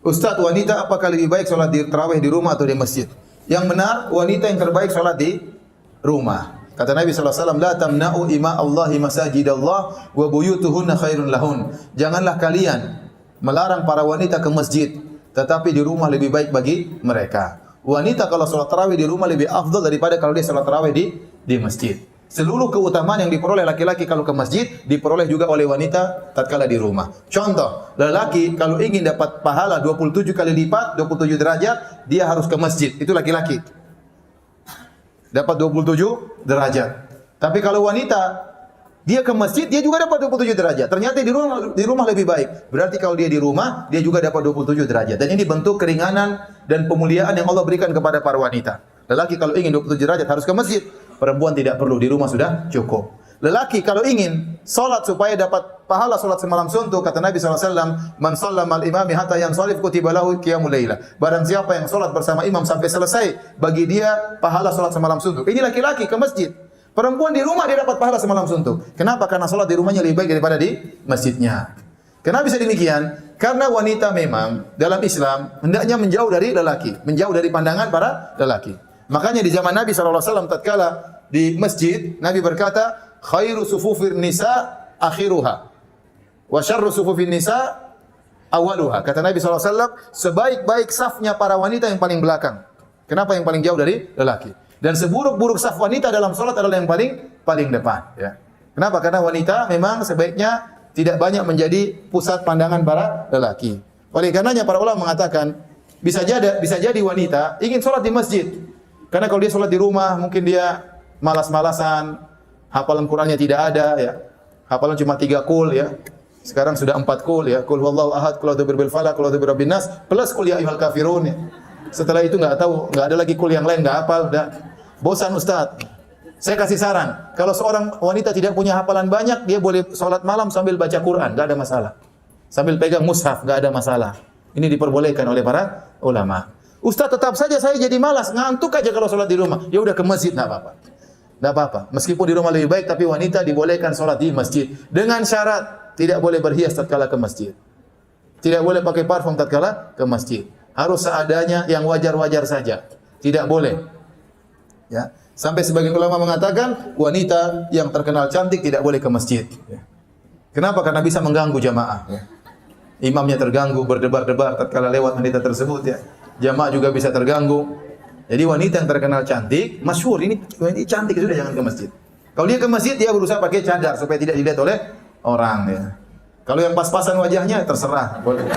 Ustaz, wanita apakah lebih baik sholat di tarawih di rumah atau di masjid? Yang benar, wanita yang terbaik sholat di rumah. Kata Nabi SAW, la tamna'u ima Allahi masajidallah wa buyutuhunna khairun lahun. Janganlah kalian melarang para wanita ke masjid, tetapi di rumah lebih baik bagi mereka. Wanita kalau sholat tarawih di rumah lebih afdal daripada kalau dia sholat tarawih di masjid. Seluruh keutamaan yang diperoleh laki-laki kalau ke masjid, diperoleh juga oleh wanita tatkala di rumah. Contoh, lelaki kalau ingin dapat pahala 27 kali lipat, 27 derajat, dia harus ke masjid. Itu laki-laki. Dapat 27 derajat. Tapi kalau wanita, dia ke masjid, dia juga dapat 27 derajat. Ternyata di rumah lebih baik. Berarti kalau dia di rumah, dia juga dapat 27 derajat. Dan ini bentuk keringanan dan pemuliaan yang Allah berikan kepada para wanita. Lelaki kalau ingin 27 derajat harus ke masjid. Perempuan tidak perlu, di rumah sudah cukup. Lelaki kalau ingin salat supaya dapat pahala salat semalam suntuk, kata Nabi SAW, man shallama al-imami hatta yansarif kutiba lahu qiyamul lailah. Barang siapa yang salat bersama imam sampai selesai, bagi dia pahala salat semalam suntuk. Ini laki-laki ke masjid. Perempuan di rumah dia dapat pahala semalam suntuk. Kenapa? Karena salat di rumahnya lebih baik daripada di masjidnya. Kenapa bisa demikian? Karena wanita memang dalam Islam hendaknya menjauh dari lelaki, menjauh dari pandangan para lelaki. Makanya di zaman Nabi SAW tatkala di masjid, Nabi berkata, khairu sufufir nisa akhiruha wa syarru sufufin nisa awaluha. Kata Nabi SAW, sebaik-baik safnya para wanita yang paling belakang. Kenapa yang paling jauh dari lelaki? Dan seburuk-buruk saf wanita dalam salat adalah yang paling depan. Ya. Kenapa? Karena wanita memang sebaiknya tidak banyak menjadi pusat pandangan para lelaki. Oleh karenanya para ulama mengatakan, bisa jadi wanita ingin salat di masjid. Karena kalau dia salat di rumah, mungkin dia malas-malasan, hafalan Qur'annya tidak ada, ya. Hafalan cuma 3 qul, ya. Sekarang sudah 4 qul, ya. Qul huwallahu ahad, qul a'udzu birabbil falaq, qul a'udzu birabbin nas, plus qul ya ayyuhal kafirun. Ya. Setelah itu enggak ada lagi qul yang lain, enggak hafal, udah bosan Ustaz. Saya kasih saran, kalau seorang wanita tidak punya hafalan banyak, dia boleh salat malam sambil baca Quran, enggak ada masalah. Sambil pegang mushaf, enggak ada masalah. Ini diperbolehkan oleh para ulama. Ustaz, tetap saja saya jadi malas, ngantuk aja kalau sholat di rumah. Ya udah ke masjid, enggak apa-apa. Enggak apa-apa. Meskipun di rumah lebih baik, tapi wanita dibolehkan sholat di masjid. Dengan syarat, tidak boleh berhias tatkala ke masjid. Tidak boleh pakai parfum tatkala ke masjid. Harus seadanya, yang wajar-wajar saja. Tidak boleh. Ya. Sampai sebagian ulama mengatakan, wanita yang terkenal cantik tidak boleh ke masjid. Ya. Kenapa? Karena bisa mengganggu jamaah. Ya. Imamnya terganggu, berdebar-debar tatkala lewat wanita tersebut, ya. Jamaah juga bisa terganggu. Jadi wanita yang terkenal cantik, masyhur ini cantik, sudah jangan ke masjid. Kalau dia ke masjid, dia berusaha pakai cadar supaya tidak dilihat oleh orang, ya. Kalau yang pas-pasan wajahnya terserah, boleh.